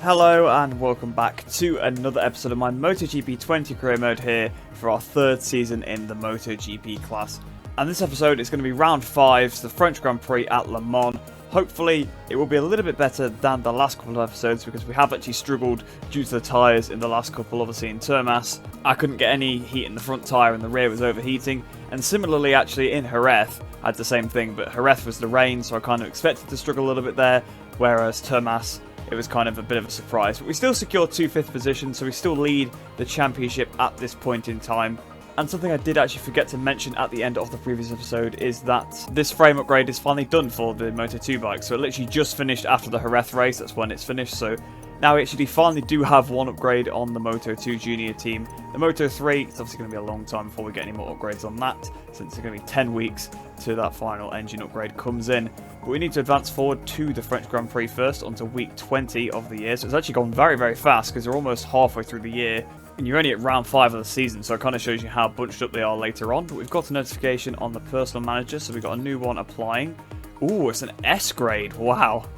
Hello and welcome back to another episode of my MotoGP 20 career mode here for our third season in the MotoGP class. And this episode is going to be round 5, so the French Grand Prix at Le Mans. Hopefully it will be a little bit better than the last couple of episodes because we have actually struggled due to the tyres in the last couple, obviously in Termas. I couldn't get any heat in the front tyre and the rear was overheating. And similarly actually in Jerez, I had the same thing, but Jerez was the rain, so I kind of expected to struggle a little bit there, whereas Termas, it was kind of a bit of a surprise. But we still secured 2 5th positions, so we still lead the championship at this point in time. And something I did actually forget to mention at the end of the previous episode is that this frame upgrade is finally done for the Moto2 bike. So it literally just finished after the Jerez race, that's when it's finished. So now we actually finally do have one upgrade on the Moto2 junior team. The Moto3, it's obviously going to be a long time before we get any more upgrades on that, since it's going to be 10 weeks to that final engine upgrade comes in. But we need to advance forward to the French Grand Prix first, onto week 20 of the year. So it's actually gone very, very fast because we're almost halfway through the year. And you're only at round 5 of the season, so it kind of shows you how bunched up they are later on. But we've got a notification on the personal manager, so we've got a new one applying. Ooh, it's an S grade. Wow,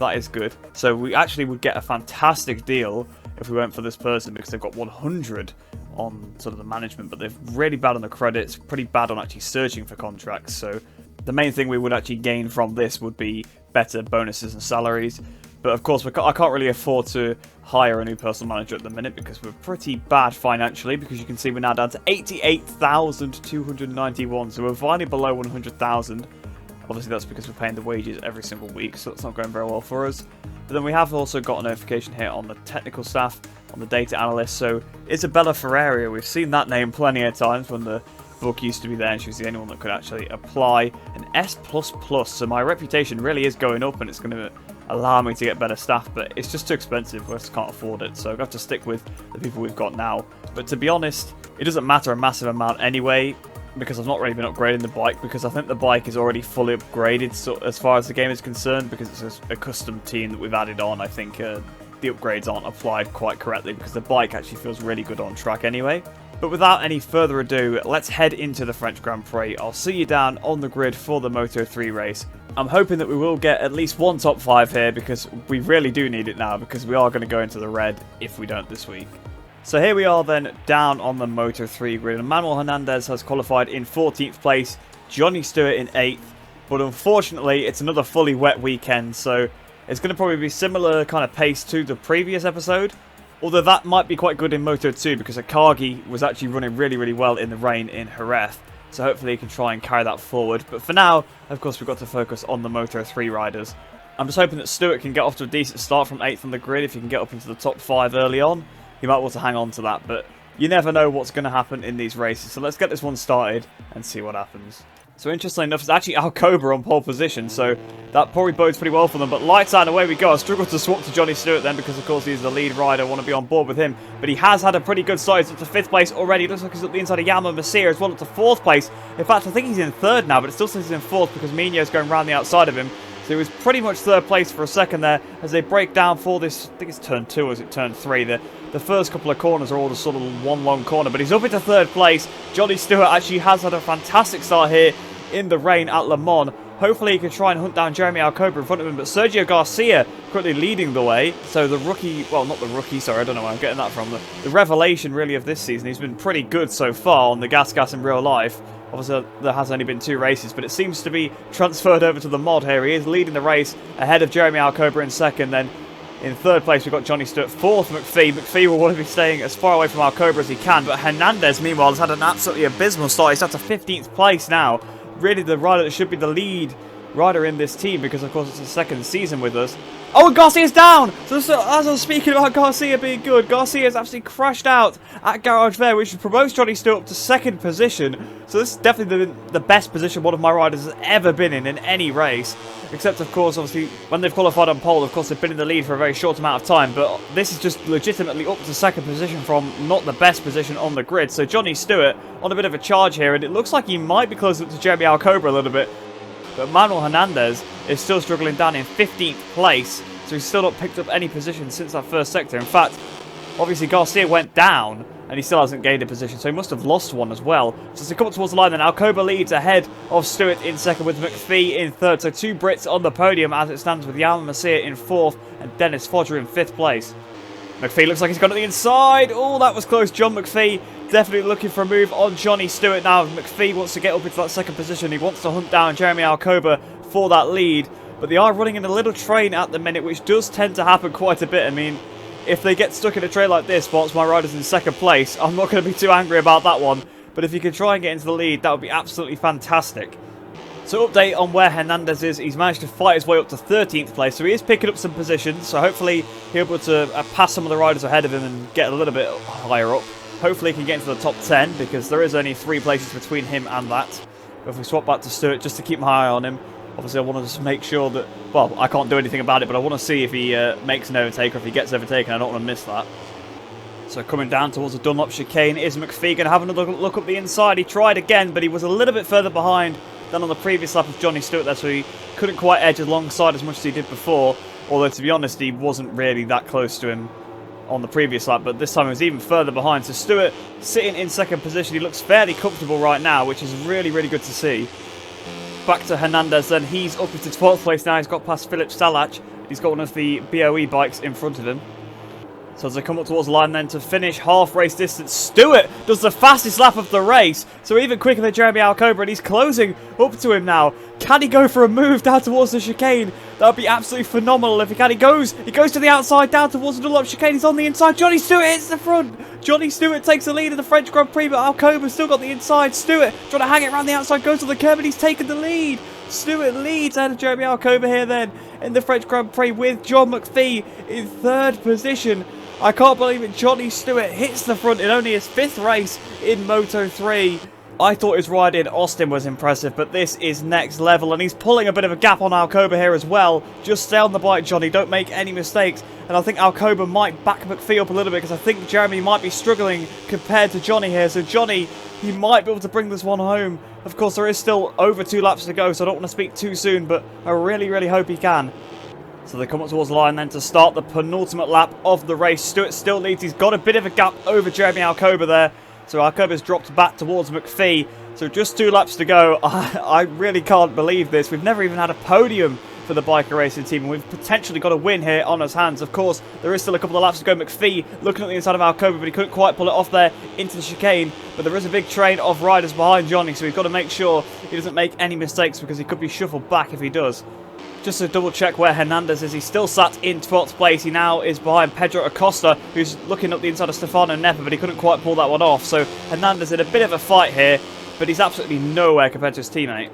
that is good. So we actually would get a fantastic deal if we went for this person because they've got 100 on sort of the management, but they're really bad on the credits, pretty bad on actually searching for contracts. So the main thing we would actually gain from this would be better bonuses and salaries. But of course, I can't really afford to hire a new personal manager at the minute because we're pretty bad financially, because you can see we're now down to 88,291, so we're finally below 100,000. Obviously that's because we're paying the wages every single week, so it's not going very well for us. But then we have also got a notification here on the technical staff, on the data analyst. So Isabella Ferreira, we've seen that name plenty of times when the book used to be there and she was the only one that could actually apply an S++. So my reputation really is going up and it's going to allow me to get better staff, but it's just too expensive. We just can't afford it, so I have to stick with the people we've got now. But to be honest, it doesn't matter a massive amount anyway, because I've not really been upgrading the bike, because I think the bike is already fully upgraded so as far as the game is concerned, because it's a custom team that we've added on. I think the upgrades aren't applied quite correctly because the bike actually feels really good on track anyway. But without any further ado, let's head into the French Grand Prix. I'll see you down on the grid for the Moto3 race. I'm hoping that we will get at least one top 5 here because we really do need it now, because we are going to go into the red if we don't this week. So here we are then down on the Moto3 grid. And Manuel Hernandez has qualified in 14th place, Johnny Stewart in 8th. But unfortunately, it's another fully wet weekend, so it's going to probably be similar kind of pace to the previous episode. Although that might be quite good in Moto2 because Akagi was actually running really, really well in the rain in Jerez. So hopefully he can try and carry that forward. But for now, of course, we've got to focus on the Moto3 riders. I'm just hoping that Stewart can get off to a decent start from 8th on the grid. If he can get up into the top 5 early on, he might want to hang on to that. But you never know what's going to happen in these races. So let's get this one started and see what happens. So interestingly enough, it's actually Alcoba on pole position, so that probably bodes pretty well for them. But lights out and away we go. I struggled to swap to Johnny Stewart then because, of course, he's the lead rider. I want to be on board with him. But he has had a pretty good start. He's up to 5th place already. Looks like he's up the inside of Yama Masia as well, up to 4th place. In fact, I think he's in 3rd now, but it still says he's in 4th because Mino's going around the outside of him. So he was pretty much 3rd place for a second there as they break down for this, I think it's turn 2 or is it turn 3. The first couple of corners are all the sort of one long corner, but he's up into 3rd place. Johnny Stewart actually has had a fantastic start here in the rain at Le Mans. Hopefully he can try and hunt down Jeremy Alcoba in front of him, but Sergio Garcia currently leading the way. So the rookie, well, not the rookie, sorry, I don't know where I'm getting that from. The revelation really of this season, he's been pretty good so far on the gas in real life. Obviously there has only been 2 races, but it seems to be transferred over to the mod here. He is leading the race ahead of Jeremy Alcoba in 2nd, then in 3rd place, we've got Johnny Stewart. 4th, McPhee. McPhee will want to be staying as far away from Alcoba as he can, but Hernandez, meanwhile, has had an absolutely abysmal start. He's down to 15th place now. Really the rider that should be the lead rider in this team because, of course, it's his 2nd season with us. Oh, and Garcia's down! So as I was speaking about Garcia being good, Garcia's absolutely crashed out at Garage there, which promotes Johnny Stewart up to 2nd position. So this is definitely the best position one of my riders has ever been in any race. Except, of course, obviously, when they've qualified on pole, of course, they've been in the lead for a very short amount of time. But this is just legitimately up to 2nd position from not the best position on the grid. So Johnny Stewart on a bit of a charge here, and it looks like he might be close up to Jeremy Alcoba a little bit. But Manuel Hernandez is still struggling down in 15th place, so he's still not picked up any position since that first sector. In fact, obviously Garcia went down and he still hasn't gained a position, so he must have lost one as well. So as they come up towards the line, then Alcoba leads ahead of Stewart in second with McPhee in third. So 2 Brits on the podium as it stands, with Jan Masia in fourth and Dennis Fodger in fifth place. McPhee looks like he's gone to the inside. Oh, that was close. John McPhee definitely looking for a move on Johnny Stewart now. McPhee wants to get up into that second position. He wants to hunt down Jeremy Alcoba for that lead. But they are running in a little train at the minute, which does tend to happen quite a bit. I mean, if they get stuck in a train like this whilst my rider's in second place, I'm not going to be too angry about that one. But if you can try and get into the lead, that would be absolutely fantastic. So update on where Hernandez is. He's managed to fight his way up to 13th place, so he is picking up some positions. So hopefully he'll be able to pass some of the riders ahead of him and get a little bit higher up. Hopefully he can get into the top 10, because there is only 3 places between him and that. But if we swap back to Stewart, just to keep my eye on him, obviously I want to just make sure that, well, I can't do anything about it, but I want to see if he makes an overtake or if he gets overtaken. I don't want to miss that. So coming down towards the Dunlop chicane is McPhee. Going to have another look up the inside. He tried again, but he was a little bit further behind than on the previous lap of Johnny Stewart there, so he couldn't quite edge alongside as much as he did before. Although, to be honest, he wasn't really that close to him on the previous lap, but this time he was even further behind. So Stewart sitting in second position. He looks fairly comfortable right now, which is really, really good to see. Back to Hernandez then. He's up into 12th place now. He's got past Philip Salach. He's got one of the BOE bikes in front of him. So as they come up towards the line then to finish half race distance, Stewart does the fastest lap of the race. So even quicker than Jeremy Alcoba, and he's closing up to him now. Can he go for a move down towards the chicane? That would be absolutely phenomenal if he can. He goes to the outside, down towards the Dunlop chicane. He's on the inside. Johnny Stewart hits the front. Johnny Stewart takes the lead in the French Grand Prix, but Alcoba's still got the inside. Stewart trying to hang it around the outside, goes to the curb, and he's taken the lead. Stewart leads ahead of Jeremy Alcoba here then in the French Grand Prix with John McPhee in third position. I can't believe it. Johnny Stewart hits the front in only his 5th race in Moto3. I thought his ride in Austin was impressive, but this is next level, and he's pulling a bit of a gap on Alcoba here as well. Just stay on the bike, Johnny. Don't make any mistakes. And I think Alcoba might back McPhee up a little bit, because I think Jeremy might be struggling compared to Johnny here. So Johnny, he might be able to bring this one home. Of course, there is still over 2 laps to go, so I don't want to speak too soon, but I really, really hope he can. So they come up towards the line then to start the penultimate lap of the race. Stewart still leads. He's got a bit of a gap over Jeremy Alcoba there. So Alcoba's dropped back towards McPhee. So just 2 laps to go. I really can't believe this. We've never even had a podium for the biker racing team, and we've potentially got a win here on his hands. Of course, there is still a couple of laps to go. McPhee looking at the inside of Alcoba, but he couldn't quite pull it off there into the chicane. But there is a big train of riders behind Johnny, so we've got to make sure he doesn't make any mistakes, because he could be shuffled back if he does. Just to double check where Hernandez is, he's still sat in 12th place. He now is behind Pedro Acosta, who's looking up the inside of Stefano Nepa, but he couldn't quite pull that one off. So Hernandez in a bit of a fight here, but he's absolutely nowhere compared to his teammate.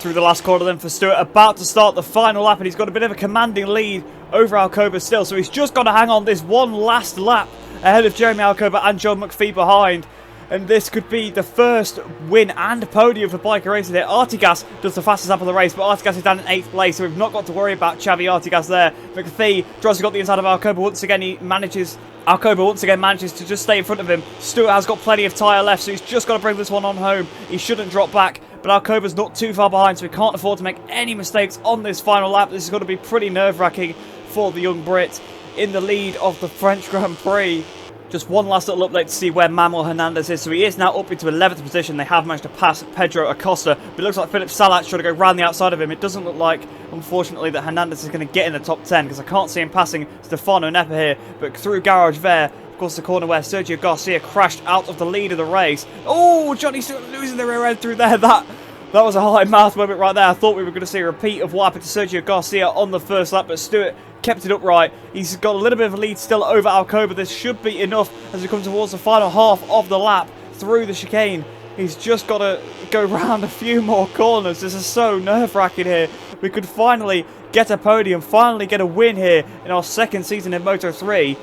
Through the last corner then for Stewart, about to start the final lap, and he's got a bit of a commanding lead over Alcoba still. So he's just got to hang on this one last lap ahead of Jeremy Alcoba and John McPhee behind. And this could be the first win and podium for biker racing here. Artigas does the fastest lap of the race, but Artigas is down in 8th place, so we've not got to worry about Xavi Artigas there. McPhee tries to get the inside of Alcoba once again. Alcoba once again manages to just stay in front of him. Stewart has got plenty of tyre left, so he's just got to bring this one on home. He shouldn't drop back, but Alcoba's not too far behind, so he can't afford to make any mistakes on this final lap. This is going to be pretty nerve-wracking for the young Brit in the lead of the French Grand Prix. Just one last little update to see where Manuel Hernandez is. So he is now up into 11th position. They have managed to pass Pedro Acosta, but it looks like Philip Salach trying to go round the outside of him. It doesn't look like, unfortunately, that Hernandez is going to get in the top 10, because I can't see him passing Stefano Nepa here. But through Garage Vert, of course, the corner where Sergio Garcia crashed out of the lead of the race. Oh, Johnny Stewart losing the rear end through there. That was a high-mouth moment right there. I thought we were going to see a repeat of what happened to Sergio Garcia on the first lap, but Stewart kept it upright. He's got a little bit of a lead still over Alcoba. This should be enough as we come towards the final half of the lap through the chicane. He's just got to go round a few more corners. This is so nerve-wracking here. We could finally get a podium, finally get a win here in our 2nd season in Moto3.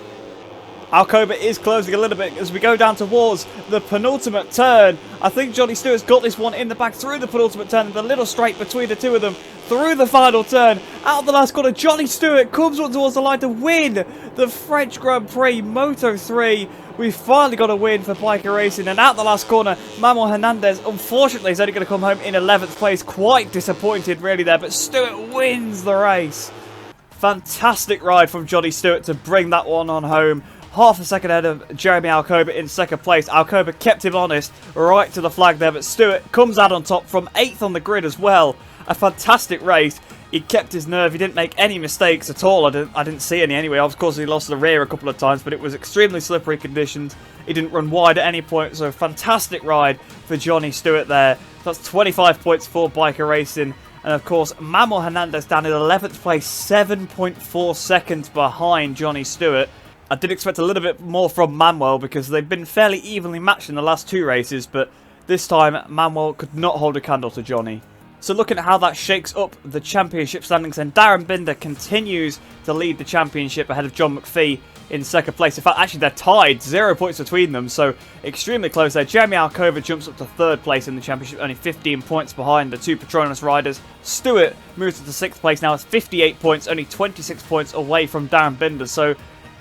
Alcoba is closing a little bit as we go down towards the penultimate turn. I think Johnny Stewart's got this one in the back through the penultimate turn, and the little straight between the two of them through the final turn. Out of the last corner, Johnny Stewart comes on towards the line to win the French Grand Prix Moto3. We've finally got a win for biker racing, and out the last corner, Manuel Hernandez, unfortunately, is only going to come home in 11th place. Quite disappointed, really, there, but Stewart wins the race. Fantastic ride from Johnny Stewart to bring that one on home. half a second ahead of Jeremy Alcoba in second place. Alcoba kept him honest right to the flag there, but Stewart comes out on top from 8th on the grid as well. A fantastic race. He kept his nerve. He didn't make any mistakes at all. I didn't see any anyway. Of course, he lost the rear a couple of times, but it was extremely slippery conditions. He didn't run wide at any point, so fantastic ride for Johnny Stewart there. That's 25 points for Biker Racing. And of course, Manuel Hernandez down in 11th place, 7.4 seconds behind Johnny Stewart. I did expect a little bit more from Manuel because they've been fairly evenly matched in the last 2 races, but this time Manuel could not hold a candle to Johnny. So looking at how that shakes up the championship standings, then Darren Binder continues to lead the championship ahead of John McPhee in second place. In fact, actually they're tied, 0 points between them, so extremely close there. Jeremy Alcoba jumps up to 3rd place in the championship, only 15 points behind the 2 Petronas riders. Stewart moves to 6th place now with 58 points, only 26 points away from Darren Binder. So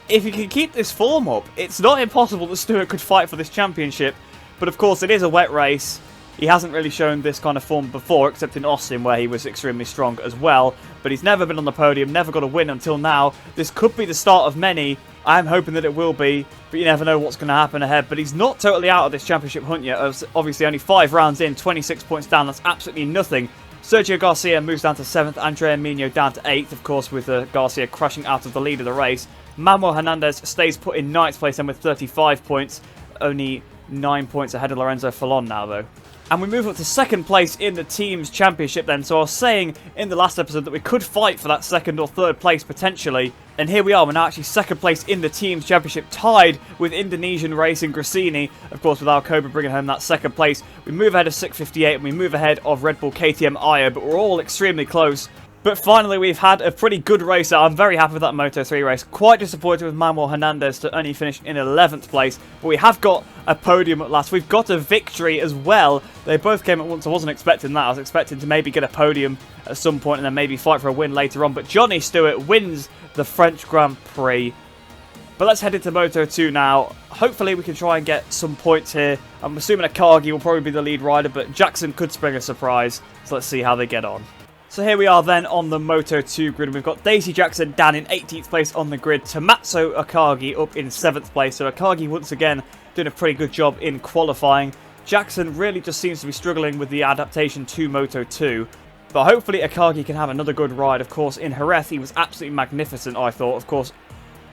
if he can keep this form up, it's not impossible that Stewart could fight for this championship. But of course, it is a wet race. He hasn't really shown this kind of form before, except in Austin, where he was extremely strong as well. But he's never been on the podium, never got a win until now. This could be the start of many. I'm hoping that it will be, but you never know what's going to happen ahead. But he's not totally out of this championship hunt yet. Obviously, only 5 rounds in, 26 points down. That's absolutely nothing. Sergio Garcia moves down to 7th. Andrea Mino down to 8th, of course, with Garcia crashing out of the lead of the race. Manuel Hernandez stays put in 9th place and with 35 points. Only 9 points ahead of Lorenzo Fallon now, though. And we move up to 2nd place in the team's championship then. So I was saying in the last episode that we could fight for that 2nd or 3rd place potentially. And here we are, we're now actually 2nd place in the team's championship, tied with Indonesian Racing Gresini. Of course, with Alcoba bringing home that 2nd place. We move ahead of 658 and we move ahead of Red Bull KTM Io, but we're all extremely close. But finally, we've had a pretty good race. I'm very happy with that Moto3 race. Quite disappointed with Manuel Hernandez to only finish in 11th place. But we have got a podium at last. We've got a victory as well. They both came at once. I wasn't expecting that. I was expecting to maybe get a podium at some point and then maybe fight for a win later on. But Johnny Stewart wins the French Grand Prix. But let's head into Moto2 now. Hopefully we can try and get some points here. I'm assuming Akagi will probably be the lead rider, but Jackson could spring a surprise. So let's see how they get on. So here we are then on the Moto2 grid. We've got Daisy Jackson down in 18th place on the grid. Tomatsu Akagi up in 7th place. So Akagi once again doing a pretty good job in qualifying. Jackson really just seems to be struggling with the adaptation to Moto2. But hopefully Akagi can have another good ride. Of course, in Jerez he was absolutely magnificent, I thought. Of course,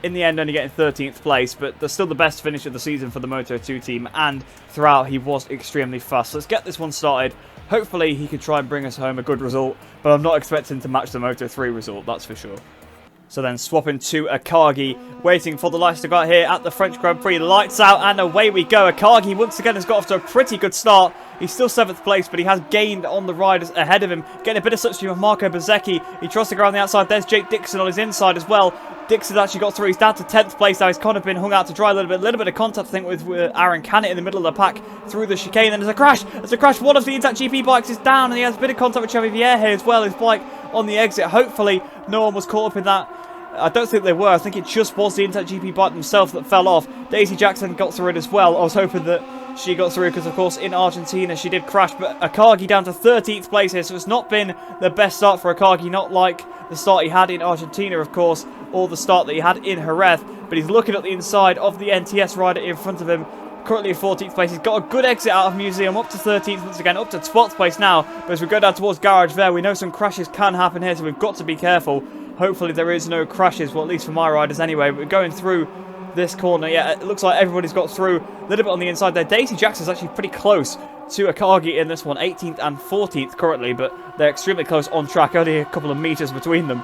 in the end only getting 13th place. But that's still the best finish of the season for the Moto2 team. And throughout he was extremely fast. So let's get this one started. Hopefully he could try and bring us home a good result, but I'm not expecting to match the Moto3 result, that's for sure. So then swapping to Akagi, waiting for the lights to go out here at the French Grand Prix. Lights out and away we go. Akagi once again has got off to a pretty good start. He's still 7th place, but he has gained on the riders ahead of him. Getting a bit of substitute with Marco Bezzecchi. He tries to go around the outside. There's Jake Dixon on his inside as well. Dixon actually got through. He's down to 10th place now. He's kind of been hung out to dry a little bit of contact, I think, with Aaron Canet in the middle of the pack through the chicane. Then there's a crash. There's a crash. One of the Intact GP bikes is down, and he has a bit of contact with Xavier here as well. His bike on the exit. Hopefully, no one was caught up in that. I don't think they were. I think it just was the Intact GP bike themselves that fell off. Daisy Jackson got through it as well. I was hoping that she got through because, of course, in Argentina she did crash. But Akagi down to 13th place here, so it's not been the best start for Akagi. Not like the start he had in Argentina, of course, or the start that he had in Jerez. But he's looking at the inside of the NTS rider in front of him. Currently in 14th place. He's got a good exit out of Museum, up to 13th once again, up to 12th place now. But as we go down towards Garage there, we know some crashes can happen here, so we've got to be careful. Hopefully there is no crashes, well, at least for my riders anyway. We're going through this corner. Yeah, it looks like everybody's got through a little bit on the inside there. Daisy Jackson's actually pretty close to Akagi in this one, 18th and 14th currently, but they're extremely close on track, only a couple of meters between them.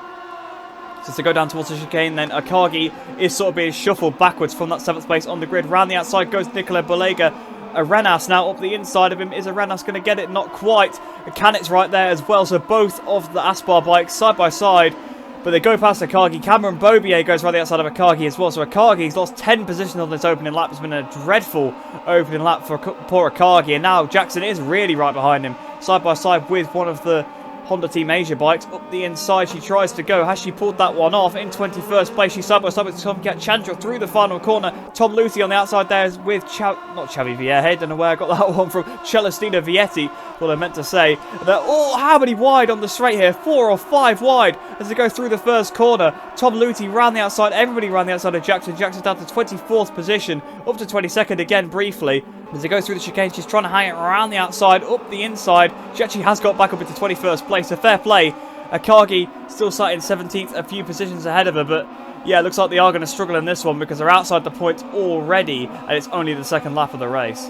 So to go down towards the chicane, then Akagi is sort of being shuffled backwards from that 7th place on the grid. Round the outside goes Nicola Bolega. Arenas now up the inside of him. Is Arenas going to get it? Not quite. Canet's right there as well, so both of the Aspar bikes side by side. But they go past Akagi. Cameron Bobier goes right the outside of Akagi as well. So Akagi's lost 10 positions on this opening lap. It's been a dreadful opening lap for poor Akagi. And now Jackson is really right behind him. Side by side with one of the Honda Team Asia bikes. Up the inside she tries to go. Has she pulled that one off? In 21st place, she's side by side with Tom Chandra through the final corner. Tom Luthi on the outside there is with not Xavi Vierge, don't know where I got that one from. Celestina Vietti, what I meant to say. They're all how many wide on the straight here? 4 or 5 wide as they go through the first corner. Tom Luthi round the outside, everybody round the outside of Jackson. Jackson's down to 24th position, up to 22nd again briefly. As they go through the chicane, she's trying to hang it around the outside, up the inside. She actually has got back up into 21st place, so fair play. Akagi still sat in 17th, a few positions ahead of her, but yeah, it looks like they are going to struggle in this one because they're outside the points already, and it's only the second lap of the race.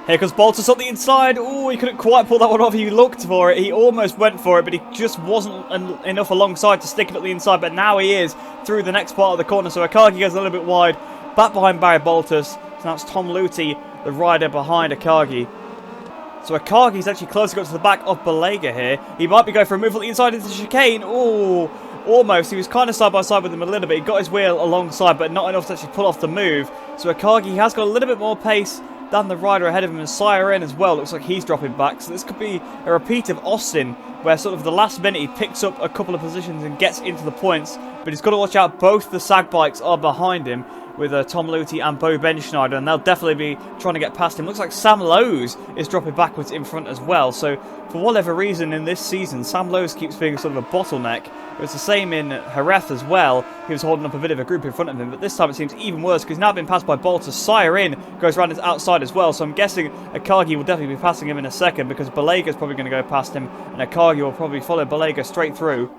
Here comes Baltus on the inside. Oh, he couldn't quite pull that one off. He looked for it. He almost went for it, but he just wasn't enough alongside to stick it at the inside, but now he is through the next part of the corner, so Akagi goes a little bit wide, back behind Barry Baltus. So now it's Tom Luthi, the rider behind Akagi. So Akagi's actually closer got to the back of Balega here. He might be going for a move on the inside into the chicane. Oh, almost. He was kind of side by side with him a little bit. He got his wheel alongside, but not enough to actually pull off the move. So Akagi has got a little bit more pace than the rider ahead of him, and Siren as well. Looks like he's dropping back. So this could be a repeat of Austin, where sort of the last minute he picks up a couple of positions and gets into the points. But he's got to watch out. Both the SAG bikes are behind him, with Tom Luthi and Bo Benschneider, and they'll definitely be trying to get past him. Looks like Sam Lowes is dropping backwards in front as well. So for whatever reason in this season, Sam Lowes keeps being sort of a bottleneck. It was the same in Jerez as well. He was holding up a bit of a group in front of him, but this time it seems even worse because he's now been passed by Baltus. Siren goes around his outside as well, so I'm guessing Akagi will definitely be passing him in a second because Balega's probably going to go past him, and Akagi will probably follow Balega straight through.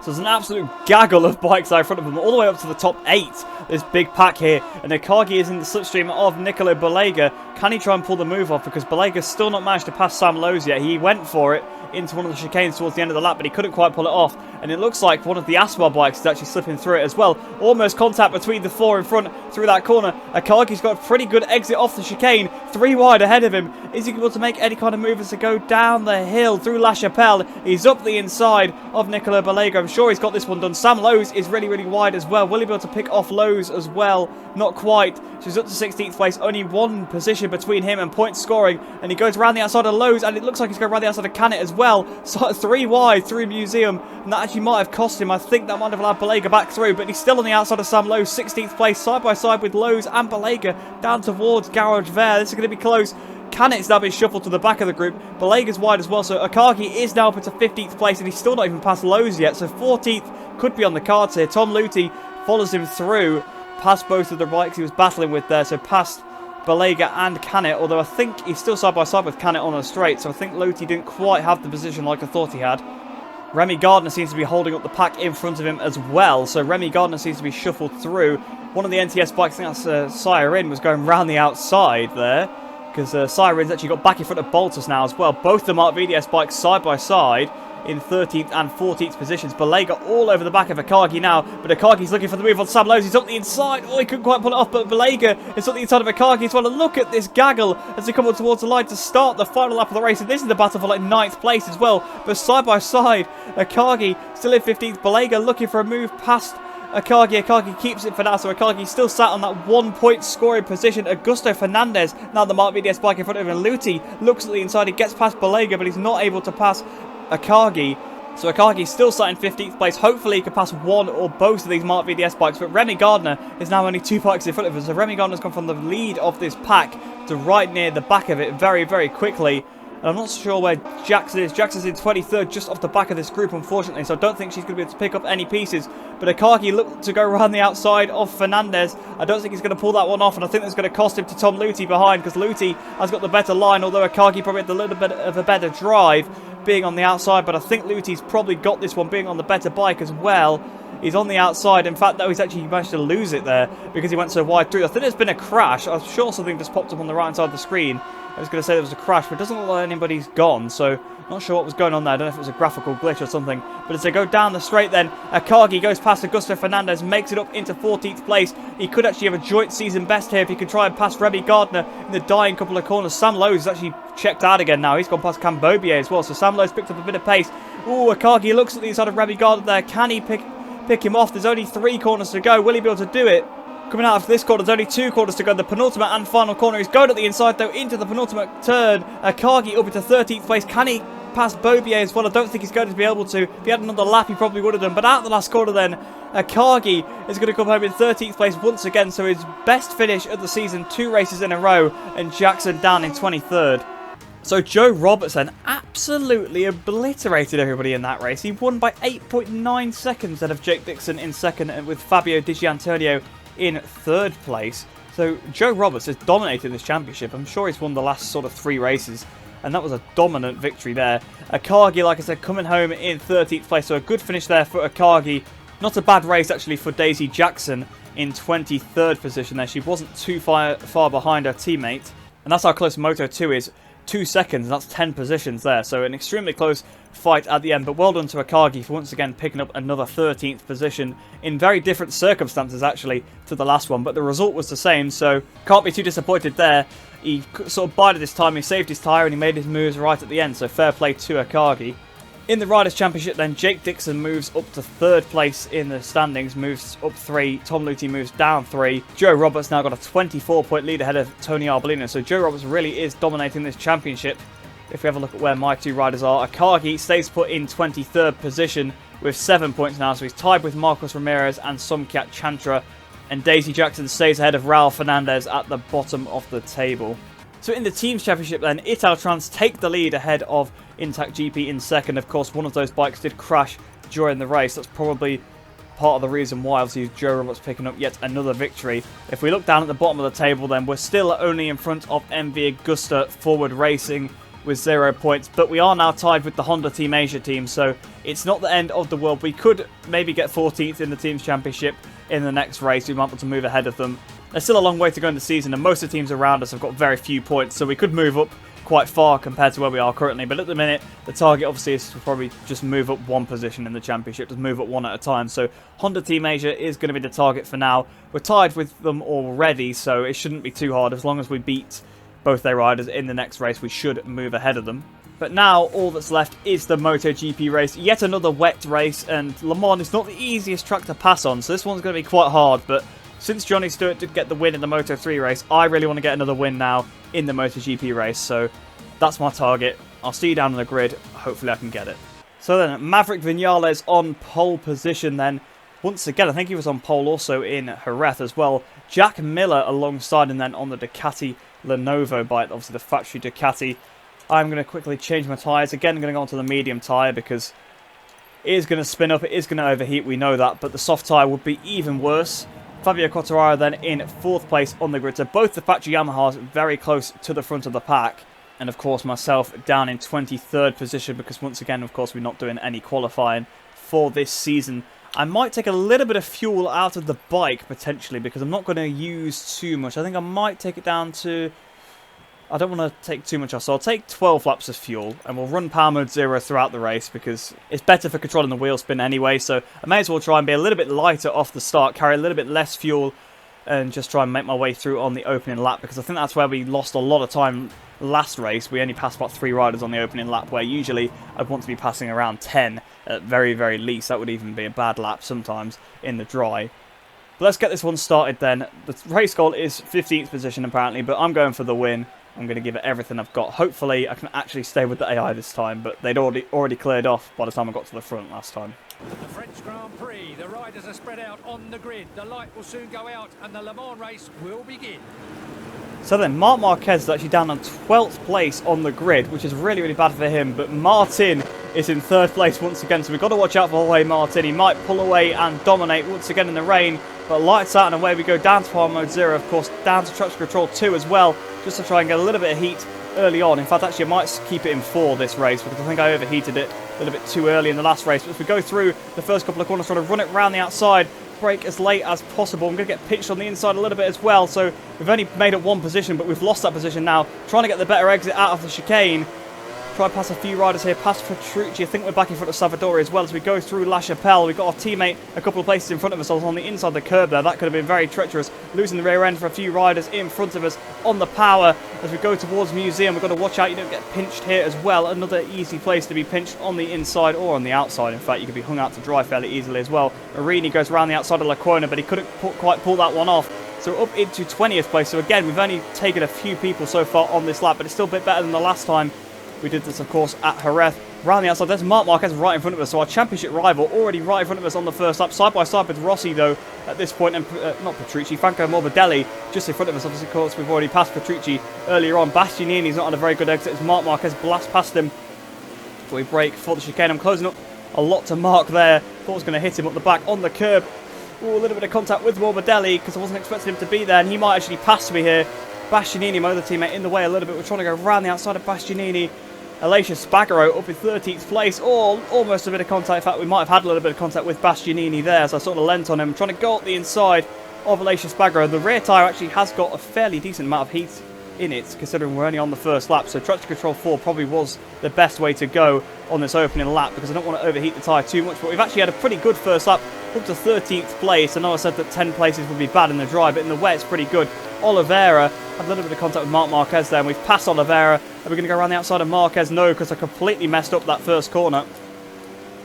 So there's an absolute gaggle of bikes out in front of them, all the way up to the top 8. This big pack here, and Akagi is in the slipstream of Nicolo Balega. Can he try and pull the move off? Because Balega's still not managed to pass Sam Lowes yet. He went for it into one of the chicanes towards the end of the lap, but he couldn't quite pull it off. And it looks like one of the Aspar bikes is actually slipping through it as well. Almost contact between the 4 in front through that corner. Akagi's got a pretty good exit off the chicane, 3 wide ahead of him. Is he able to make any kind of move as to go down the hill through La Chapelle? He's up the inside of Nicolo Balega. I'm sure he's got this one done. Sam Lowes is really, really wide as well. Will he be able to pick off Lowes as well? Not quite. She's up to 16th place. Only 1 position between him and point scoring. And he goes around the outside of Lowes, and it looks like he's going around the outside of Canet as well. So 3 wide through Museum. And that actually might have cost him. I think that might have allowed Balega back through. But he's still on the outside of Sam Lowes. 16th place, side by side with Lowes and Balega down towards Garage Vert. This is going to be close. Canet's now been shuffled to the back of the group. Balega's wide as well, so Akagi is now up to 15th place, and he's still not even past Lowes yet, so 14th could be on the cards here. Tom Luthi follows him through, past both of the bikes he was battling with there, so past Balega and Canet, although I think he's still side by side with Canet on a straight, so I think Luthi didn't quite have the position like I thought he had. Remy Gardner seems to be holding up the pack in front of him as well, so Remy Gardner seems to be shuffled through. One of the NTS bikes, I think that's Siren, was going round the outside there, because Siren's actually got back in front of Baltus now as well. Both the Mark VDS bikes side by side in 13th and 14th positions. Balega all over the back of Akagi now, but Akagi's looking for the move on Sam Lowes. He's up the inside. Oh, he couldn't quite pull it off, but Balega is up the inside of Akagi as well. And look at this gaggle as they come up towards the line to start the final lap of the race. And this is the battle for like 9th place as well. But side by side, Akagi still in 15th. Balega looking for a move past Akagi. Akagi keeps it for now, so Akagi still sat on that 1-point scoring position. Augusto Fernandez, now the Mark VDS bike in front of him. Luthi looks at the inside, he gets past Balega, but he's not able to pass Akagi. So Akagi still sat in 15th place. Hopefully he can pass one or both of these Mark VDS bikes, but Remy Gardner is now only 2 bikes in front of him. So Remy Gardner's gone from the lead of this pack to right near the back of it very, very quickly. And I'm not sure where Jax is. Jax is in 23rd, just off the back of this group, unfortunately. So I don't think she's going to be able to pick up any pieces. But Akagi looked to go around the outside of Fernandez. I don't think he's going to pull that one off. And I think that's going to cost him to Tom Luthi behind, because Luthi has got the better line. Although Akagi probably had a little bit of a better drive being on the outside. But I think Luthi's probably got this one being on the better bike as well. He's on the outside. In fact, though, he's actually managed to lose it there because he went so wide through. I think there's been a crash. I'm sure something just popped up on the right side of the screen. I was going to say there was a crash, but it doesn't look like anybody's gone, so not sure what was going on there. I don't know if it was a graphical glitch or something. But as they go down the straight then, Akagi goes past Augusto Fernandez, makes it up into 14th place. He could actually have a joint season best here if he could try and pass Remy Gardner in the dying couple of corners. Sam Lowes is actually checked out again now. He's gone past Cambobier as well, so Sam Lowes picked up a bit of pace. Ooh, Akagi looks at the inside of Remy Gardner there. Can he pick him off? There's only 3 corners to go. Will he be able to do it? Coming out of this corner, there's only 2 corners to go. The penultimate and final corner. He's going at the inside, though, into the penultimate turn. Akagi up into 13th place. Can he past Bobier as well. I don't think he's going to be able to. If he had another lap, he probably would have done. But out the last corner then, Akagi is going to come home in 13th place once again. So his best finish of the season, 2 races in a row, and Jackson down in 23rd. So Joe Robertson absolutely obliterated everybody in that race. He won by 8.9 seconds ahead of Jake Dixon in second, and with Fabio Di Gianantonio in 3rd place. So Joe Roberts has dominated this championship. I'm sure he's won the last sort of 3 races, and that was a dominant victory there. Akagi, like I said, coming home in 13th place, so a good finish there for Akagi. Not a bad race actually for Daisy Jackson in 23rd position there. She wasn't too far behind her teammate, and that's how close Moto2 is. 2 seconds, and that's 10 positions there, so an extremely close fight at the end, but well done to Akagi for once again picking up another 13th position in very different circumstances actually to the last one, but the result was the same, so can't be too disappointed there. He sort of bided his time, he saved his tyre, and he made his moves right at the end, so fair play to Akagi. In the Riders' Championship then, Jake Dixon moves up to 3rd place in the standings, moves up 3, Tom Luthi moves down 3. Joe Roberts now got a 24-point lead ahead of Tony Arbolino, so Joe Roberts really is dominating this championship. If we have a look at where my 2 riders are, Akagi stays put in 23rd position with 7 points now, so he's tied with Marcos Ramirez and Somkiat Chantra, and Daisy Jackson stays ahead of Raul Fernandez at the bottom of the table. So in the Teams Championship then, Italtrans take the lead ahead of Intact GP in second. Of course, one of those bikes did crash during the race. That's probably part of the reason why, obviously, Joe Roberts picking up yet another victory. If we look down at the bottom of the table then, we're still only in front of MV Agusta Forward Racing with 0 points. But we are now tied with the Honda Team Asia team, so it's not the end of the world. We could maybe get 14th in the Teams Championship in the next race. We might want to move ahead of them. There's still a long way to go in the season, and most of the teams around us have got very few points, so we could move up quite far compared to where we are currently. But at the minute, the target obviously is to probably just move up 1 position in the championship, just move up 1 at a time. So Honda Team Asia is going to be the target for now. We're tied with them already, so it shouldn't be too hard. As long as we beat both their riders in the next race, we should move ahead of them. But now all that's left is the MotoGP race. Yet another wet race, and Le Mans is not the easiest track to pass on, so this one's going to be quite hard. But since Johnny Stewart did get the win in the Moto3 race, I really want to get another win now in the MotoGP race. So that's my target. I'll see you down on the grid. Hopefully I can get it. So then, Maverick Vinales on pole position then. Once again, I think he was on pole also in Jerez as well. Jack Miller alongside him then on the Ducati Lenovo bike, obviously the factory Ducati. I'm going to quickly change my tyres. Again, I'm going to go onto the medium tyre because it is going to spin up, it is going to overheat, we know that, but the soft tyre would be even worse. Fabio Quartararo then in 4th place on the grid, so both the factory Yamahas very close to the front of the pack. And of course myself down in 23rd position because once again, of course, we're not doing any qualifying for this season. I might take a little bit of fuel out of the bike potentially because I'm not going to use too much. I think I might take it down to... I don't want to take too much off, so I'll take 12 laps of fuel and we'll run power mode 0 throughout the race because it's better for controlling the wheel spin anyway, so I may as well try and be a little bit lighter off the start, carry a little bit less fuel and just try and make my way through on the opening lap because I think that's where we lost a lot of time last race. We only passed about 3 riders on the opening lap where usually I'd want to be passing around 10 at very, very least. That would even be a bad lap sometimes in the dry. But let's get this one started then. The race goal is 15th position apparently, but I'm going for the win. I'm going to give it everything I've got. Hopefully I can actually stay with the AI this time, but they'd already cleared off by the time I got to the front last time. The French Grand Prix, the riders are spread out on the grid. The light will soon go out and the Le Mans race will begin. So then, Marc Marquez is actually down on 12th place on the grid, which is really, really bad for him. But Martin is in 3rd place once again, so we've got to watch out for Jorge Martin. He might pull away and dominate once again in the rain. But lights out and away we go down to power mode 0, of course, down to traction control 2 as well, just to try and get a little bit of heat early on. In fact, actually, I might keep it in 4 this race because I think I overheated it a little bit too early in the last race. But as we go through the first couple of corners, trying to run it around the outside, brake as late as possible. I'm going to get pitched on the inside a little bit as well, so we've only made it 1 position, but we've lost that position now. Trying to get the better exit out of the chicane. Try to pass a few riders here, past Petrucci. I think we're back in front of Savadori as well as we go through La Chapelle. We've got our teammate a couple of places in front of us on the inside of the curb there. That could have been very treacherous. Losing the rear end for a few riders in front of us on the power. As we go towards Museum, we've got to watch out you don't get pinched here as well. Another easy place to be pinched on the inside or on the outside. In fact, you could be hung out to dry fairly easily as well. Marini goes around the outside of Lecuona, but he couldn't quite pull that one off. So up into 20th place. So again, we've only taken a few people so far on this lap, but it's still a bit better than the last time. We did this, of course, at Jerez. Around the outside, there's Marc Marquez right in front of us, so our championship rival already right in front of us on the first lap, side by side with Rossi, though, at this point, and not Petrucci, Franco Morbidelli just in front of us. Obviously, of course, we've already passed Petrucci earlier on. Bastianini's not on a very good exit as Marc Marquez blasts past him. So we brake for the chicane. I'm closing up a lot to Mark there. Thought I was going to hit him up the back on the curb. Ooh, a little bit of contact with Morbidelli because I wasn't expecting him to be there, and he might actually pass me here. Bastianini, my other teammate, in the way a little bit. We're trying to go around the outside of Bastianini. Alicia Spagaro up in 13th place. Almost a bit of contact. In fact, we might have had a little bit of contact with Bastianini there, so I sort of leant on him, trying to go up the inside of Alicia Spagaro. The rear tyre actually has got a fairly decent amount of heat in it, considering we're only on the first lap, so traction control 4 probably was the best way to go on this opening lap, because I don't want to overheat the tyre too much. But we've actually had a pretty good first lap, up to 13th place. I know I said that 10 places would be bad in the dry, but in the wet it's pretty good. Oliveira had a little bit of contact with Marc Marquez there, and we've passed Oliveira. Are we going to go around the outside of Marquez? No, because I completely messed up that first corner.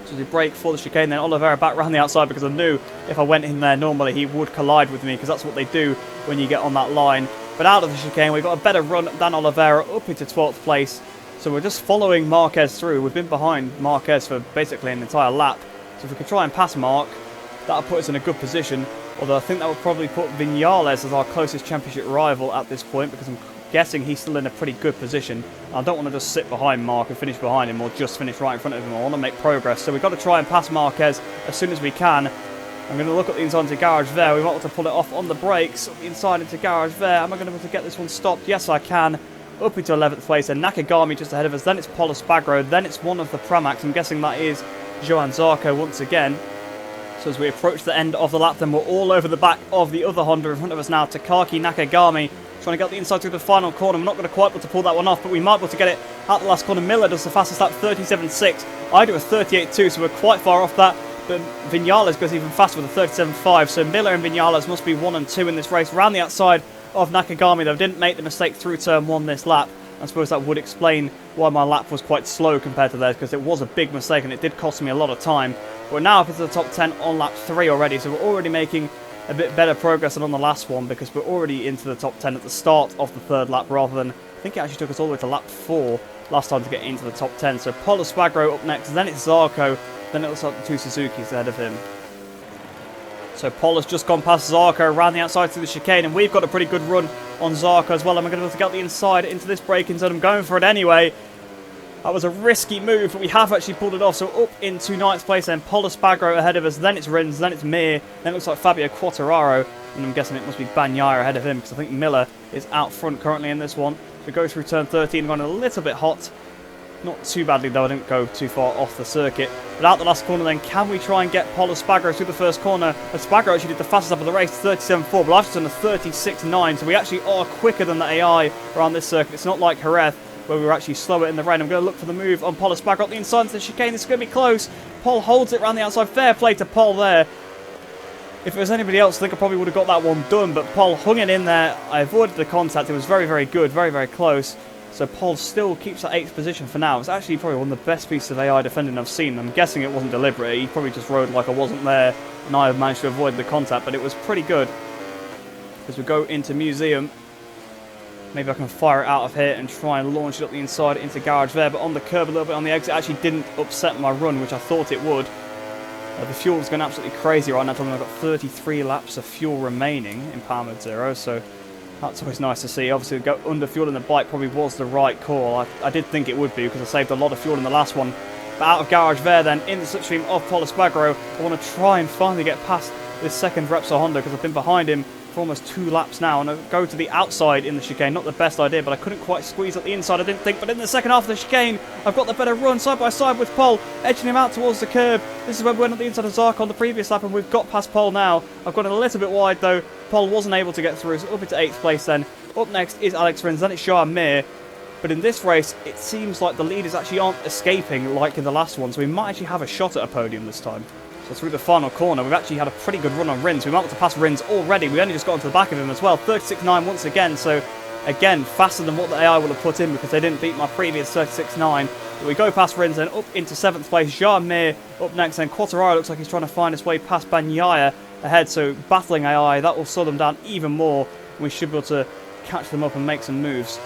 So we brake for the chicane, then Oliveira back round the outside, because I knew if I went in there normally he would collide with me, because that's what they do when you get on that line. But out of the chicane, we've got a better run than Oliveira, up into 12th place. So we're just following Marquez through. We've been behind Marquez for basically an entire lap. So if we could try and pass Marc, that'll put us in a good position. Although I think that would probably put Vinales as our closest championship rival at this point, because I'm guessing he's still in a pretty good position. I don't want to just sit behind Marc and finish behind him, or just finish right in front of him. I want to make progress. So we've got to try and pass Marquez as soon as we can. I'm going to look at the inside into garage there. We want to pull it off on the brakes. Up the inside into garage there. Am I going to be able to get this one stopped? Yes, I can. Up into 11th place. And Nakagami just ahead of us. Then it's Pol Espargaro. Then it's one of the Pramacs. I'm guessing that is Johan Zarco once again. So as we approach the end of the lap, then we're all over the back of the other Honda in front of us now. Takaki Nakagami trying to get the inside through the final corner. We're not going to quite be able to pull that one off, but we might be able to get it at the last corner. Miller does the fastest lap, 37.6. I do a 38.2, so we're quite far off that. But Vinales goes even faster with a 37.5. So Miller and Vinales must be 1 and 2 in this race. Around the outside of Nakagami, though, didn't make the mistake through turn 1 this lap. I suppose that would explain why my lap was quite slow compared to theirs, because it was a big mistake and it did cost me a lot of time. We're now up into the top 10 on lap 3 already, so we're already making a bit better progress than on the last one, because we're already into the top 10 at the start of the third lap, rather than, I think it actually took us all the way to lap 4 last time to get into the top 10. So Pol Espargaro up next, then it's Zarco, then it looks like the 2 Suzukis ahead of him. So Pol has just gone past Zarco around the outside through the chicane, and we've got a pretty good run on Zarco as well. And we're going to have to get the inside into this braking zone. I'm going for it anyway. That was a risky move, but we have actually pulled it off. So up into 9th place, then Pol Espargaro ahead of us, then it's Rins, then it's Mir, then it looks like Fabio Quartararo, and I'm guessing it must be Bagnaia ahead of him, because I think Miller is out front currently in this one. We go through turn 13, going a little bit hot. Not too badly though, I didn't go too far off the circuit. But out the last corner then, can we try and get Pol Espargaro through the first corner? Espargaro actually did the fastest lap of the race, 37.4, but I've just done a 36.9, so we actually are quicker than the AI around this circuit. It's not like Jerez, where we were actually slower in the rain. I'm going to look for the move on Pol Espargaro up the inside into the chicane. This is going to be close. Pol holds it around the outside. Fair play to Pol there. If it was anybody else, I think I probably would have got that one done, but Pol hung it in there. I avoided the contact. It was very, very good, very, very close. So Pol still keeps that 8th position for now. It's actually probably one of the best pieces of AI defending I've seen. I'm guessing it wasn't deliberate. He probably just rode like I wasn't there, and I have managed to avoid the contact, but it was pretty good. As we go into Museum, maybe I can fire it out of here and try and launch it up the inside into garage there, but on the curb a little bit on the exit actually didn't upset my run, which I thought it would. The fuel's going absolutely crazy right now. I've got 33 laps of fuel remaining in Power Mode 0, so that's always nice to see. Obviously, go under fuel in the bike probably was the right call. I did think it would be, because I saved a lot of fuel in the last one. But out of garage there then, in the slipstream of Pol Espargaro, I want to try and finally get past this second Repsol Honda, because I've been behind him for almost 2 laps now, and I go to the outside in the chicane. Not the best idea, but I couldn't quite squeeze at the inside, I didn't think. But in the second half of the chicane, I've got the better run side by side with Pol, edging him out towards the curb. This is where we went on the inside of Zarco on the previous lap, and we've got past Pol now. I've gone a little bit wide though. Pol wasn't able to get through, so up into 8th place then. Up next is Alex Rins, then it's Joan Mir. But in this race, it seems like the leaders actually aren't escaping like in the last one, so we might actually have a shot at a podium this time. So through the final corner, we've actually had a pretty good run on Rins. We might want to pass Rins already. We only just got onto the back of him as well. 36.9 once again, so again, faster than what the AI will have put in, because they didn't beat my previous 36.9. But we go past Rins and up into 7th place. Joan Mir up next, and Quartararo looks like he's trying to find his way past Bagnaia ahead, so battling AI, that will slow them down even more. We should be able to catch them up and make some moves.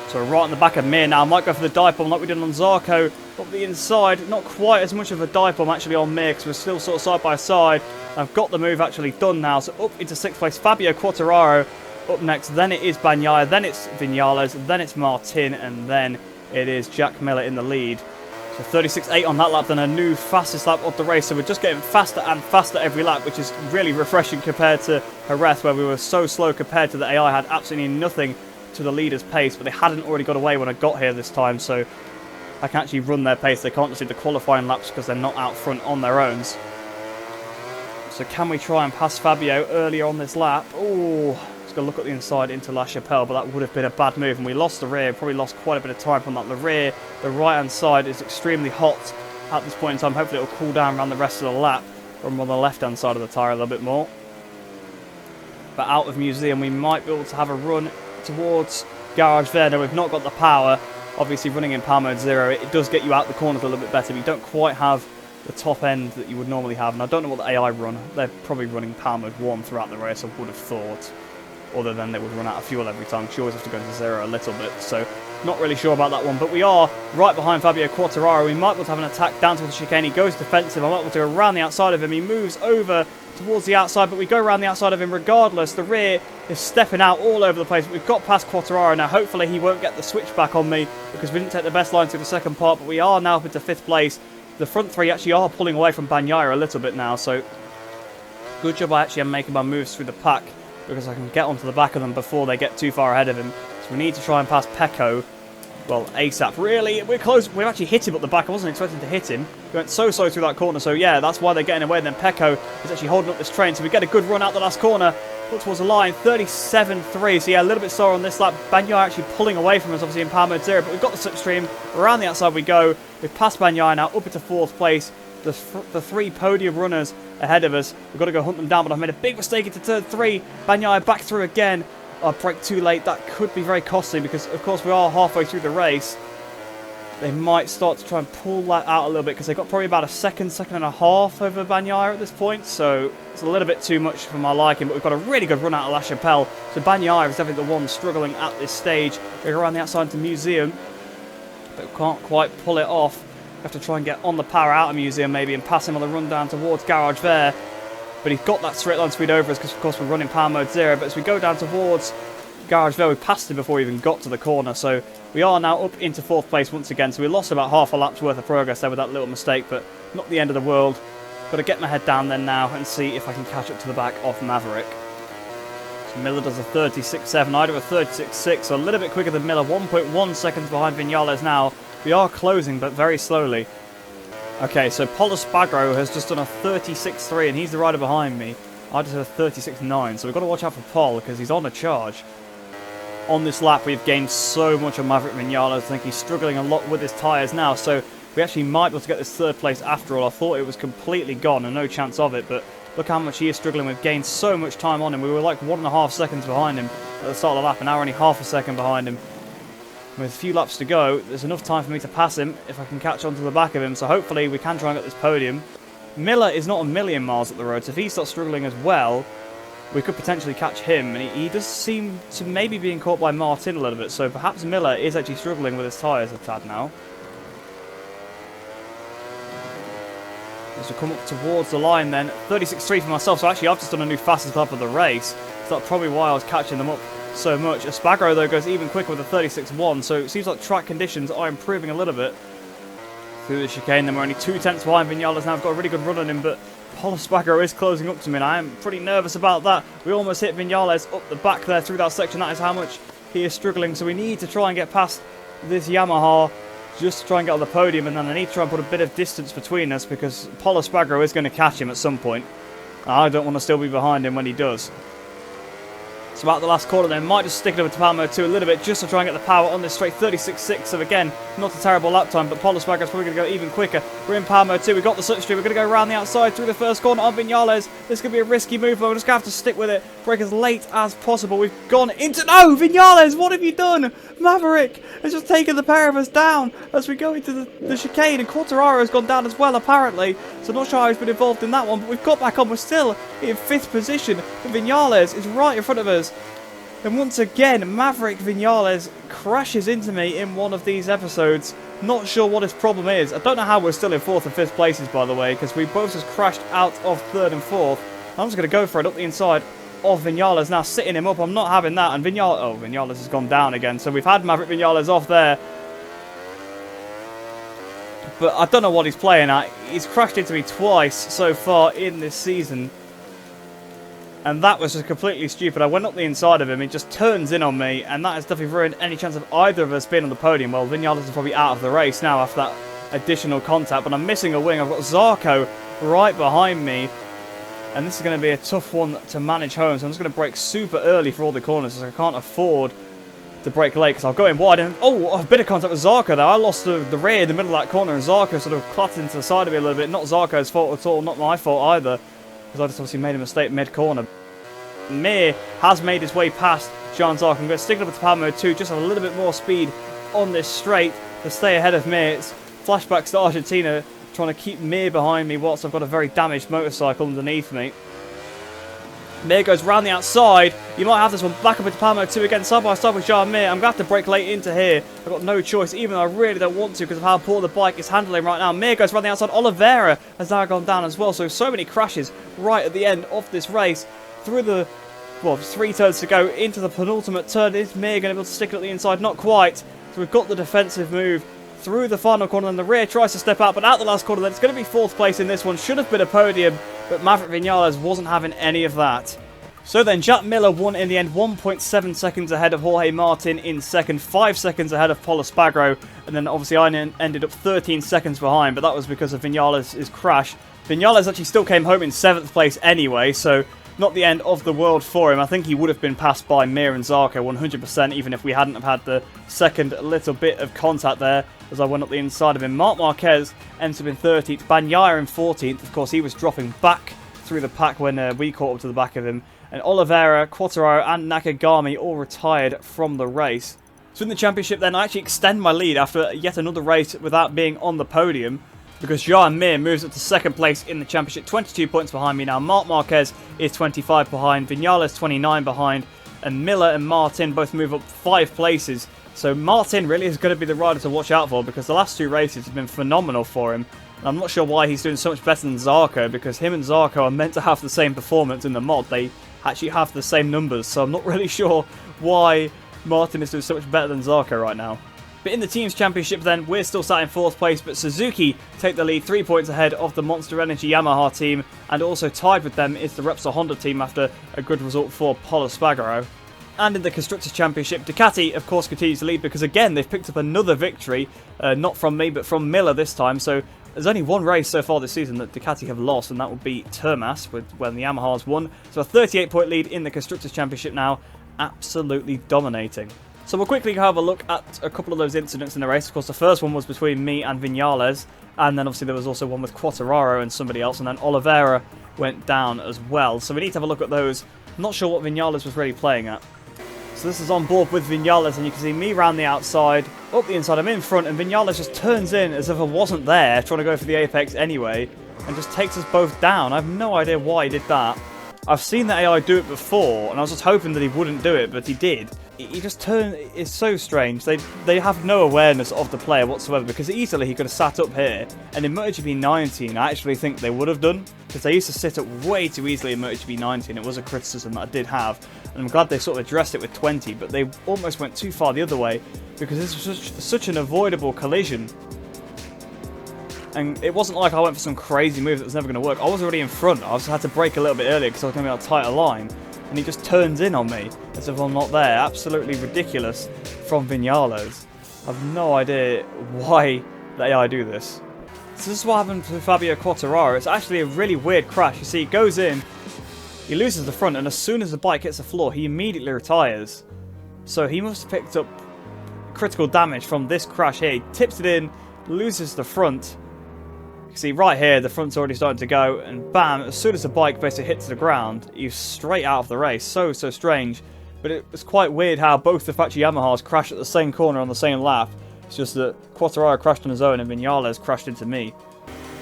So we're right on the back of Mir now. Might go for the dive bomb like we did on Zarco. Up the inside, not quite as much of a dive bomb actually on Mir, because we're still sort of side by side. I've got the move actually done now. So up into 6th place, Fabio Quartararo. Up next, then it is Bagnaia, then it's Vinales, then it's Martin, and then it is Jack Miller in the lead. So 36.8 on that lap, then a new fastest lap of the race. So we're just getting faster and faster every lap, which is really refreshing compared to Jerez, where we were so slow compared to the AI. Had absolutely nothing to the leader's pace, but they hadn't already got away when I got here this time, so I can actually run their pace. They can't just do the qualifying laps because they're not out front on their own. So can we try and pass Fabio earlier on this lap? Oh, let's go look at the inside into La Chapelle, but that would have been a bad move, and we lost the rear. Probably lost quite a bit of time from that. The rear, the right-hand side is extremely hot at this point in time. Hopefully it will cool down around the rest of the lap, or on the left-hand side of the tyre a little bit more. But out of Museum, we might be able to have a run towards Garage Verde. We've not got the power. Obviously, running in power mode 0, it does get you out the corners a little bit better, but you don't quite have the top end that you would normally have. And I don't know what the AI run. They're probably running power mode 1 throughout the race, I would have thought. Other than they would run out of fuel every time. You always have to go into 0 a little bit. So, not really sure about that one. But we are right behind Fabio Quartararo. We might be able to have an attack down towards the chicane. He goes defensive. I might be able to go around the outside of him. He moves over towards the outside, but we go around the outside of him regardless. The rear is stepping out all over the place. We've got past Quartararo now. Hopefully he won't get the switch back on me, because we didn't take the best line through the second part, but we are now up into 5th place. The front three actually are pulling away from Bagnaia a little bit now, so good job I actually am making my moves through the pack, because I can get onto the back of them before they get too far ahead of him. So we need to try and pass Pecco. Well, ASAP. Really, we're close. We've actually hit him at the back. I wasn't expecting to hit him. We went so slow through that corner. So, yeah, that's why they're getting away. And then Pecco is actually holding up this train. So we get a good run out the last corner. Look towards the line. 37.3. So, yeah, a little bit slower on this lap. Bagnaia actually pulling away from us, obviously, in power mode 0. But we've got the slipstream. Around the outside we go. We've passed Bagnaia now up into 4th place. The 3 podium runners ahead of us. We've got to go hunt them down. But I've made a big mistake into turn 3. Bagnaia back through again. I brake too late. That could be very costly because, of course, we are halfway through the race. They might start to try and pull that out a little bit, because they've got probably about a second and a half over Bagnaia at this point, so it's a little bit too much for my liking, but we've got a really good run out of La Chapelle, so Bagnaia is definitely the one struggling at this stage. We go around the outside to Museum, but we can't quite pull it off. We have to try and get on the power out of Museum maybe and pass him on the run down towards Garage Verde, but he's got that straight line speed over us because, of course, we're running power mode 0, but as we go down towards Garage Verde, we passed him before we even got to the corner, so we are now up into 4th place once again. So we lost about half a lap's worth of progress there with that little mistake, but not the end of the world. Got to get my head down then now and see if I can catch up to the back of Maverick. So Miller does a 36.7, I do a 36.6, so a little bit quicker than Miller, 1.1 seconds behind Vinales now. We are closing, but very slowly. Okay, so Pol Espargaro has just done a 36.3, and he's the rider behind me. I just had a 36.9, so we've got to watch out for Pol, because he's on a charge. On this lap, we've gained so much on Maverick Vinales. I think he's struggling a lot with his tyres now, so we actually might be able to get this 3rd place after all. I thought it was completely gone and no chance of it, but look how much he is struggling. We've gained so much time on him. We were like 1.5 seconds behind him at the start of the lap, and now we're only half a second behind him. With a few laps to go, there's enough time for me to pass him if I can catch on to the back of him, so hopefully we can try and get this podium. Miller is not a million miles up the road, so if he starts struggling as well, we could potentially catch him, and he does seem to maybe being caught by Martin a little bit, so perhaps Miller is actually struggling with his tyres a tad now. As we come up towards the line then, 36.3 for myself, so actually I've just done a new fastest lap of the race, so that's probably why I was catching them up so much. Espargaro though goes even quicker with a 36.1, so it seems like track conditions are improving a little bit through the chicane. Then we're only 2 tenths behind Vinales now. I've got a really good run on him, but Pol Espargaro is closing up to me, and I am pretty nervous about that. We almost hit Vinales up the back there through that section. That is how much he is struggling, so we need to try and get past this Yamaha just to try and get on the podium, and then I need to try and put a bit of distance between us because Pol Espargaro is going to catch him at some point. I don't want to still be behind him when he does. So at the last corner then, might just stick it over to power mode 2 a little bit just to try and get the power on this straight. 36.6, so again, not a terrible lap time, but Pol Espargaro is probably going to go even quicker. We're in power mode 2, we've got the slipstream, we're going to go around the outside through the first corner on Vinales. This could be a risky move, but we're just going to have to stick with it, break as late as possible. We've gone into... No, Vinales, what have you done? Maverick has just taken the pair of us down as we go into the chicane, and Quartararo has gone down as well, apparently. So not sure how he's been involved in that one, but we've got back on. We're still in 5th position. Vinales is right in front of us. And once again, Maverick Vinales crashes into me in one of these episodes. Not sure what his problem is. I don't know how we're still in 4th and 5th places, by the way, because we both just crashed out of 3rd and 4th. I'm just going to go for it up the inside of Vinales, now sitting him up. I'm not having that. And Vinales has gone down again. So we've had Maverick Vinales off there. But I don't know what he's playing at. He's crashed into me twice so far in this season. And that was just completely stupid. I went up the inside of him, he just turns in on me, and that has definitely ruined any chance of either of us being on the podium. Well, Vinales is probably out of the race now after that additional contact, but I'm missing a wing. I've got Zarco right behind me, and this is going to be a tough one to manage home, so I'm just going to brake super early for all the corners, because I can't afford to brake late, because I'll go in wide, and a bit of contact with Zarco there. I lost the rear in the middle of that corner, and Zarco sort of clattered into the side of me a little bit. Not Zarco's fault at all, not my fault either, because I just obviously made a mistake mid-corner. Mir has made his way past Jean Zarco. I'm going to stick it up with power mode 2, just have a little bit more speed on this straight to stay ahead of Mir. It's flashbacks to Argentina, trying to keep Mir behind me whilst I've got a very damaged motorcycle underneath me. Mir goes round the outside. You might have this one back up into power mode 2 again, side by side with Jean Mir. I'm going to have to brake late into here. I've got no choice, even though I really don't want to because of how poor the bike is handling right now. Mir goes round the outside. Oliveira has now gone down as well. So many crashes right at the end of this race. Through the, 3 turns to go into the penultimate turn. Is Mir going to be able to stick it at the inside? Not quite. So we've got the defensive move through the final corner, and the rear tries to step out, but out the last corner, then it's going to be 4th place in this one. Should have been a podium, but Maverick Vinales wasn't having any of that. So then, Jack Miller won in the end, 1.7 seconds ahead of Jorge Martin in 2nd, 5 seconds ahead of Pol Espargaro, and then obviously I ended up 13 seconds behind, but that was because of Vinales' crash. Vinales actually still came home in 7th place anyway, so not the end of the world for him. I think he would have been passed by Mir and Zarco 100%, even if we hadn't have had the second little bit of contact there as I went up the inside of him. Marc Marquez ends up in 13th, Bagnaia in 14th. Of course, he was dropping back through the pack when we caught up to the back of him. And Oliveira, Quartararo and Nakagami all retired from the race. So in the championship then, I actually extend my lead after yet another race without being on the podium, because Jean Mir moves up to 2nd place in the championship, 22 points behind me now. Marc Marquez is 25 behind, Vinales 29 behind, and Miller and Martin both move up 5 places. So Martin really is going to be the rider to watch out for, because the last 2 races have been phenomenal for him. And I'm not sure why he's doing so much better than Zarco, because him and Zarco are meant to have the same performance in the mod. They actually have the same numbers, so I'm not really sure why Martin is doing so much better than Zarco right now. But in the Teams Championship then, we're still sat in 4th place, but Suzuki take the lead 3 points ahead of the Monster Energy Yamaha team, and also tied with them is the Repsol Honda team after a good result for Pol Espargaro. And in the Constructors' Championship, Ducati, of course, continues to lead because, again, they've picked up another victory, not from me, but from Miller this time. So there's only one race so far this season that Ducati have lost, and that will be Termas, when the Yamaha's won. So a 38-point lead in the Constructors' Championship now, absolutely dominating. So we'll quickly have a look at a couple of those incidents in the race. Of course, the first one was between me and Vinales, and then obviously there was also one with Quartararo and somebody else, and then Oliveira went down as well. So we need to have a look at those. I'm not sure what Vinales was really playing at. So this is on board with Vinales, and you can see me round the outside, up the inside, I'm in front, and Vinales just turns in as if I wasn't there, trying to go for the apex anyway, and just takes us both down. I have no idea why he did that. I've seen the AI do it before, and I was just hoping that he wouldn't do it, but he did. He just turned. It's so strange. They have no awareness of the player whatsoever, because easily he could have sat up here, and in MotoGP 19 I actually think they would have done, because they used to sit up way too easily in MotoGP 19. It was a criticism that I did have, and I'm glad they sort of addressed it with 20, but they almost went too far the other way, because this was such an avoidable collision. And it wasn't like I went for some crazy move that was never going to work. I was already in front. I just had to brake a little bit earlier because I was going to be on a tighter line. And he just turns in on me as if I'm not there. Absolutely ridiculous from Vinales. I've no idea why the AI do this. So this is what happened to Fabio Quartararo. It's actually a really weird crash. You see, he goes in, he loses the front, and as soon as the bike hits the floor, he immediately retires. So he must have picked up critical damage from this crash here. He tips it in, loses the front. See, right here, the front's already starting to go, and bam, as soon as the bike basically hits the ground, he's straight out of the race. So strange. But it was quite weird how both the factory Yamahas crashed at the same corner on the same lap. It's just that Quartararo crashed on his own and Vinales crashed into me.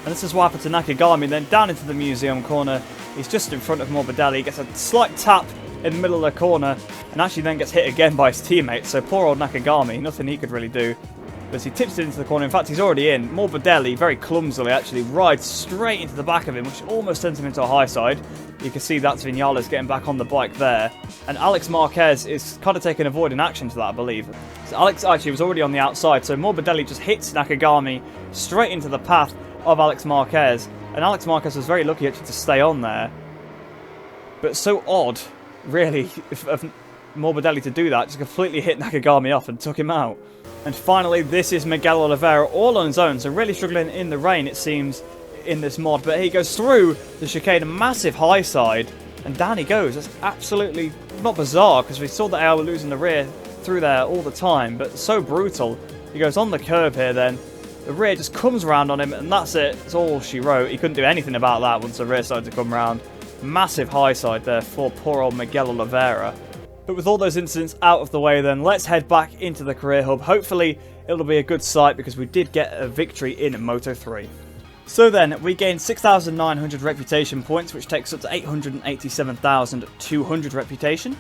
And this is what happened to Nakagami. Then down into the museum corner, he's just in front of Morbidelli. He gets a slight tap in the middle of the corner and actually then gets hit again by his teammate. So poor old Nakagami, nothing he could really do. As he tips it into the corner, in fact he's already in. Morbidelli very clumsily actually rides straight into the back of him, which almost sends him into a high side. You can see that's Vinales getting back on the bike there. And Alex Marquez is kind of taking avoiding action to that, I believe. So Alex actually was already on the outside, so Morbidelli just hits Nakagami straight into the path of Alex Marquez. And Alex Marquez was very lucky actually to stay on there. But so odd, really, of Morbidelli to do that, just completely hit Nakagami off and took him out. And finally, this is Miguel Oliveira all on his own, so really struggling in the rain, it seems, in this mod. But he goes through the chicane, a massive high side, and down he goes. That's absolutely not bizarre, because we saw that AI were losing the rear through there all the time, but so brutal. He goes on the curb here then. The rear just comes around on him, and that's it. That's all she wrote. He couldn't do anything about that once the rear started to come around. Massive high side there for poor old Miguel Oliveira. But with all those incidents out of the way then, let's head back into the career hub. Hopefully it'll be a good sight because we did get a victory in Moto3. So then, we gained 6,900 reputation points, which takes us up to 887,200 reputation.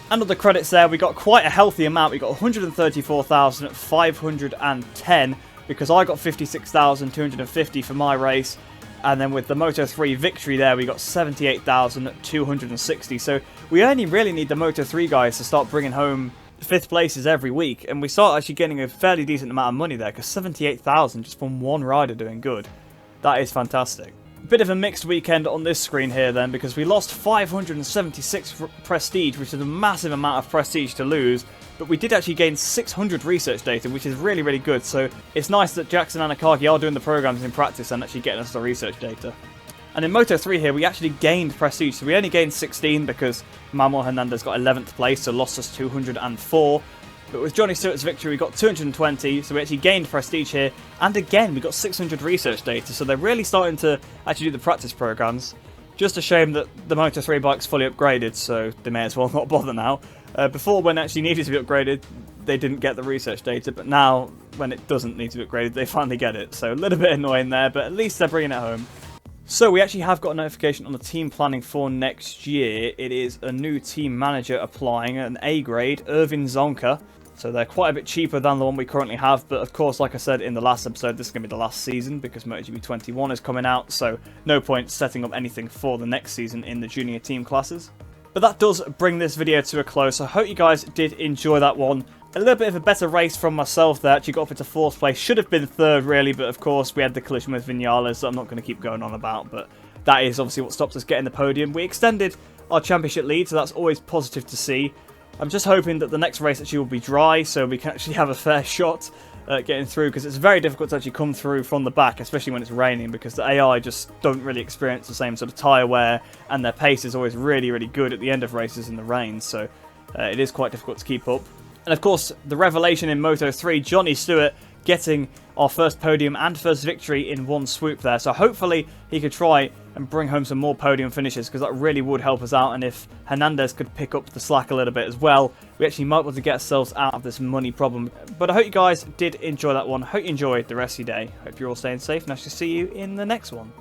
And on the credits there, we got quite a healthy amount. We got 134,510 because I got 56,250 for my race. And then with the Moto3 victory there, we got 78,260. So we only really need the Moto3 guys to start bringing home 5th places every week. And we start actually getting a fairly decent amount of money there, because 78,000 just from one rider doing good. That is fantastic. A bit of a mixed weekend on this screen here then, because we lost 576 prestige, which is a massive amount of prestige to lose. But we did actually gain 600 research data, which is really, really good. So it's nice that Jackson and Akagi are doing the programs in practice and actually getting us the research data. And in Moto3 here, we actually gained prestige. So we only gained 16 because Manuel Hernandez got 11th place, so lost us 204. But with Johnny Stewart's victory, we got 220, so we actually gained prestige here. And again, we got 600 research data, so they're really starting to actually do the practice programs. Just a shame that the Moto3 bike's fully upgraded, so they may as well not bother now. Before, when it actually needed to be upgraded, they didn't get the research data, but now, when it doesn't need to be upgraded, they finally get it. So a little bit annoying there, but at least they're bringing it home. So we actually have got a notification on the team planning for next year. It is a new team manager applying, an A grade, Irvin Zonka. So they're quite a bit cheaper than the one we currently have, but of course, like I said in the last episode, this is going to be the last season because MotoGP 21 is coming out, so no point setting up anything for the next season in the junior team classes. But that does bring this video to a close, so I hope you guys did enjoy that one. A little bit of a better race from myself there, actually got up into 4th place, should have been 3rd really, but of course we had the collision with Vinales that I'm not going to keep going on about, but that is obviously what stopped us getting the podium. We extended our championship lead, so that's always positive to see. I'm just hoping that the next race actually will be dry, so we can actually have a fair shot at getting through, because it's very difficult to actually come through from the back, especially when it's raining, because the AI just don't really experience the same sort of tyre wear, and their pace is always really, really good at the end of races in the rain, so it is quite difficult to keep up. And of course, the revelation in Moto3, Johnny Stewart getting our first podium and first victory in one swoop there. So hopefully he could try and bring home some more podium finishes, because that really would help us out. And if Hernandez could pick up the slack a little bit as well, we actually might be able to get ourselves out of this money problem. But I hope you guys did enjoy that one. Hope you enjoyed the rest of your day. Hope you're all staying safe, and I shall see you in the next one.